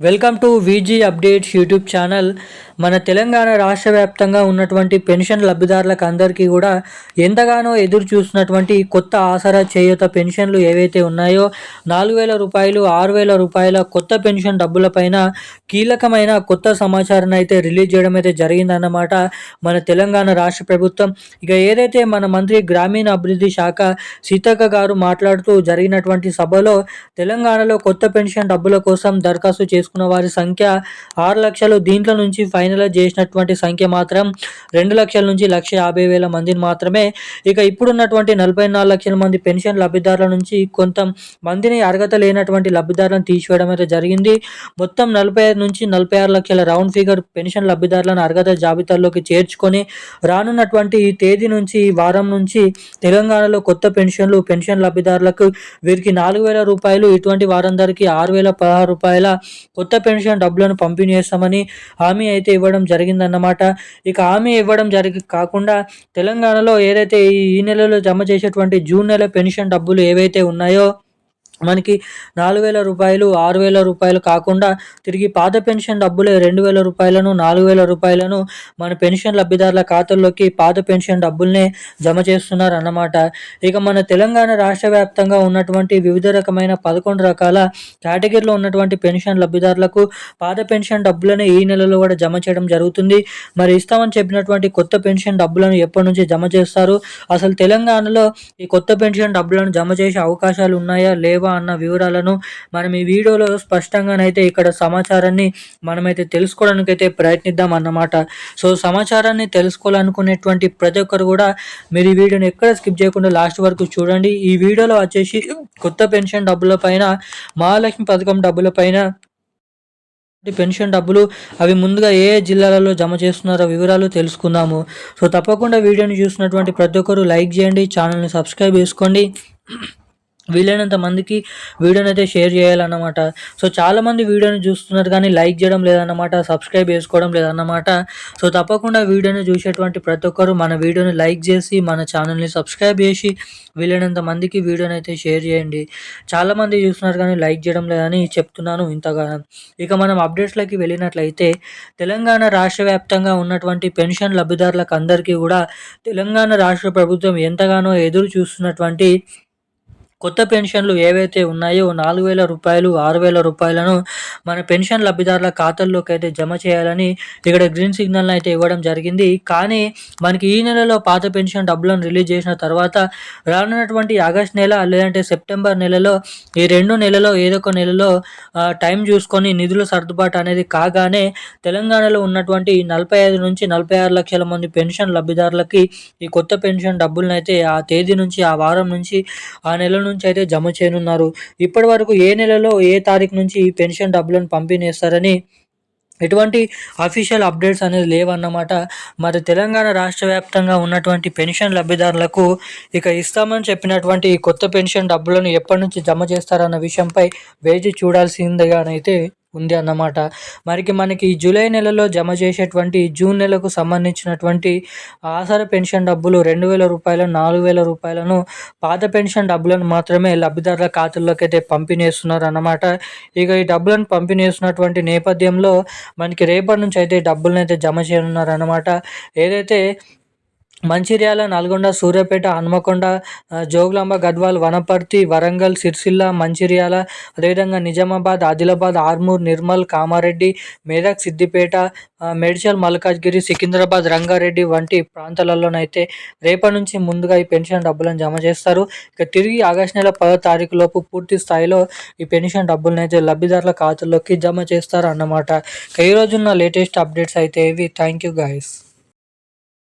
Welcome to VG updates YouTube channel. మన తెలంగాణ రాష్ట్ర వ్యాప్తంగా ఉన్నటువంటి పెన్షన్ లబ్ధిదారులకు అందరికీ కూడా ఎంతగానో ఎదురు చూస్తున్నటువంటి కొత్త ఆసరా చేయూత పెన్షన్లు ఏవైతే ఉన్నాయో 4,000 రూపాయలు 6,000 రూపాయల కొత్త పెన్షన్ డబ్బులపైన కీలకమైన కొత్త సమాచారాన్ని అయితే రిలీజ్ చేయడం అయితే జరిగిందన్నమాట మన తెలంగాణ రాష్ట్ర ప్రభుత్వం. ఇక ఏదైతే మన మంత్రి గ్రామీణ అభివృద్ధి శాఖ సీతక్క గారు మాట్లాడుతూ జరిగినటువంటి సభలో తెలంగాణలో కొత్త పెన్షన్ డబ్బుల కోసం దరఖాస్తు చేసుకున్న వారి సంఖ్య 6 లక్షలు. దీంట్లో నుంచి ఫైనలైజ్ చేసినటువంటి సంఖ్య మాత్రం 2 లక్షల నుంచి 1,50,000 మందిని మాత్రమే. ఇక ఇప్పుడున్నటువంటి 44 లక్షల మంది పెన్షన్ లబ్ధిదారుల నుంచి కొంత మందిని అర్హత లేనటువంటి లబ్ధిదారులను తీసివేయడం అయితే జరిగింది. మొత్తం 45 నుంచి 46 లక్షల రౌండ్ ఫిగర్ పెన్షన్ లబ్ధిదారులను అర్హత జాబితాలోకి చేర్చుకొని రానున్నటువంటి ఈ తేదీ నుంచి ఈ వారం నుంచి తెలంగాణలో కొత్త పెన్షన్ లబ్ధిదారులకు వీరికి 4,000 రూపాయలు, ఇటువంటి వారందరికీ 6,016 రూపాయల కొత్త పెన్షన్ డబ్బులను పంపిణీ చేస్తామని హామీ అయితే ఇవ్వడం జరిగిందన్నమాట. ఇక హామీ ఇవ్వడం కాకుండా తెలంగాణలో ఏదైతే ఈ నెలలో జమ చేసేటువంటి జూన్ నెల పెన్షన్ డబ్బులు ఏవైతే ఉన్నాయో మనకి 4,000 రూపాయలు 6,000 రూపాయలు కాకుండా తిరిగి పాత పెన్షన్ డబ్బులే 2,000 రూపాయలను 4,000 రూపాయలను మన పెన్షన్ లబ్ధిదారుల ఖాతాల్లోకి పాత పెన్షన్ డబ్బుల్నే జమ చేస్తున్నారు అన్నమాట. ఇక మన తెలంగాణ రాష్ట్ర వ్యాప్తంగా ఉన్నటువంటి వివిధ రకమైన 11 రకాల కేటగిరీలో ఉన్నటువంటి పెన్షన్ లబ్ధిదారులకు పాత పెన్షన్ డబ్బులను ఈ నెలలో కూడా జమ చేయడం జరుగుతుంది. మరి ఇస్తామని చెప్పినటువంటి కొత్త పెన్షన్ డబ్బులను ఎప్పటి నుంచి జమ చేస్తారు, అసలు తెలంగాణలో ఈ కొత్త పెన్షన్ డబ్బులను జమ చేసే అవకాశాలు ఉన్నాయా లేవా అన్న వివరాలను మనం ఈ వీడియోలో స్పష్టంగానైతే ఇక్కడ సమాచారాన్ని మనమైతే తెలుసుకోవడానికి అయితే ప్రయత్నిద్దాం అన్నమాట. సో సమాచారాన్ని తెలుసుకోవాలనుకునేటువంటి ప్రతి ఒక్కరు కూడా మీరు ఈ వీడియోని ఎక్కడ స్కిప్ చేయకుండా లాస్ట్ వరకు చూడండి. ఈ వీడియోలో వచ్చేసి కొత్త పెన్షన్ డబ్బుల పైన, మహాలక్ష్మి పథకం డబ్బుల పైన పెన్షన్ డబ్బులు అవి ముందుగా ఏ జిల్లాలలో జమ చేస్తున్నారో వివరాలు తెలుసుకుందాము. సో తప్పకుండా వీడియోని చూసినటువంటి ప్రతి ఒక్కరు లైక్ చేయండి, ఛానల్ని సబ్స్క్రైబ్ చేసుకోండి, వీలైనంత మందికి వీడియోని అయితే షేర్ చేయాలన్నమాట. సో చాలామంది వీడియోని చూస్తున్నారు కానీ లైక్ చేయడం లేదన్నమాట, సబ్స్క్రైబ్ చేసుకోవడం లేదన్నమాట. సో తప్పకుండా వీడియోని చూసేటువంటి ప్రతి ఒక్కరు మన వీడియోని లైక్ చేసి మన ఛానల్ని సబ్స్క్రైబ్ చేసి వీలైనంత మందికి వీడియోని అయితే షేర్ చేయండి. చాలామంది చూస్తున్నారు కానీ లైక్ చేయడం లేదని చెప్తున్నాను ఇంతగా. ఇక మనం అప్డేట్స్లోకి వెళ్ళినట్లయితే తెలంగాణ రాష్ట్ర వ్యాప్తంగా ఉన్నటువంటి పెన్షన్ లబ్ధిదారులకు అందరికీ కూడా తెలంగాణ రాష్ట్ర ప్రభుత్వం ఎంతగానో ఎదురు చూస్తున్నటువంటి కొత్త పెన్షన్లు ఏవైతే ఉన్నాయో 4,000 రూపాయలు 6,000 రూపాయలను మన పెన్షన్ లబ్ధిదారుల ఖాతాల్లోకి అయితే జమ చేయాలని ఇక్కడ గ్రీన్ సిగ్నల్ని అయితే ఇవ్వడం జరిగింది. కానీ మనకి ఈ నెలలో పాత పెన్షన్ డబ్బులను రిలీజ్ చేసిన తర్వాత రానున్నటువంటి ఆగస్ట్ నెల లేదంటే సెప్టెంబర్ నెలలో ఈ 2 నెలలో ఏదో ఒక నెలలో టైం చూసుకొని నిధుల సర్దుబాటు అనేది కాగానే తెలంగాణలో ఉన్నటువంటి 45 నుంచి 46 లక్షల మంది పెన్షన్ లబ్ధిదారులకి ఈ కొత్త పెన్షన్ డబ్బులను అయితే ఆ తేదీ నుంచి ఆ వారం నుంచి ఆ నెల నుంచి అయితే జమ చేయనున్నారు. ఇప్పటి వరకు ఏ నెలలో ఏ తారీఖు నుంచి ఈ పెన్షన్ డబ్బులను పంపిణీ చేస్తారని ఎటువంటి అఫీషియల్ అప్డేట్స్ అనేది లేవన్నమాట. మరి తెలంగాణ రాష్ట్ర వ్యాప్తంగా ఉన్నటువంటి పెన్షన్ లబ్ధిదారులకు ఇక ఇస్తామని చెప్పినటువంటి కొత్త పెన్షన్ డబ్బులను ఎప్పటి నుంచి జమ చేస్తారన్న విషయంపై వేచి చూడాల్సిందిగానైతే ఉంది అన్నమాట. మనకి ఈ జూలై నెలలో జమ చేసేటువంటి జూన్ నెలకు సంబంధించినటువంటి ఆసరా పెన్షన్ డబ్బులు 2,000 రూపాయలు 4,000 రూపాయలను పాత పెన్షన్ డబ్బులను మాత్రమే లబ్ధిదారుల ఖాతాల్లోకి అయితే పంపిణీ చేస్తున్నారు అన్నమాట. ఇక ఈ డబ్బులను పంపిణీ చేస్తున్నటువంటి నేపథ్యంలో మనకి రేపటి నుంచి అయితే డబ్బులను అయితే జమ చేయనున్నారు అన్నమాట. ఏదైతే మంచిర్యాల, నల్గొండ, సూర్యాపేట, హన్మకొండ, జోగులాంబ, గద్వాల్, వనపర్తి, వరంగల్, సిరిసిల్ల, మంచిర్యాల, అదేవిధంగా నిజామాబాద్, ఆదిలాబాద్, ఆర్మూర్, నిర్మల్, కామారెడ్డి, మెదక్, సిద్దిపేట, మేడ్చల్, మల్కాజ్గిరి, సికింద్రాబాద్, రంగారెడ్డి వంటి ప్రాంతాలలోనైతే రేపటి నుంచి ముందుగా ఈ పెన్షన్ డబ్బులను జమ చేస్తారు. ఇక తిరిగి ఆగస్టు నెల 10వ తారీఖు లోపు పూర్తి స్థాయిలో ఈ పెన్షన్ డబ్బులను అయితే లబ్ధిదారుల ఖాతాల్లోకి జమ చేస్తారు అన్నమాట. ఈ రోజున్న లేటెస్ట్ అప్డేట్స్ అయితే ఇవి. Thank you guys.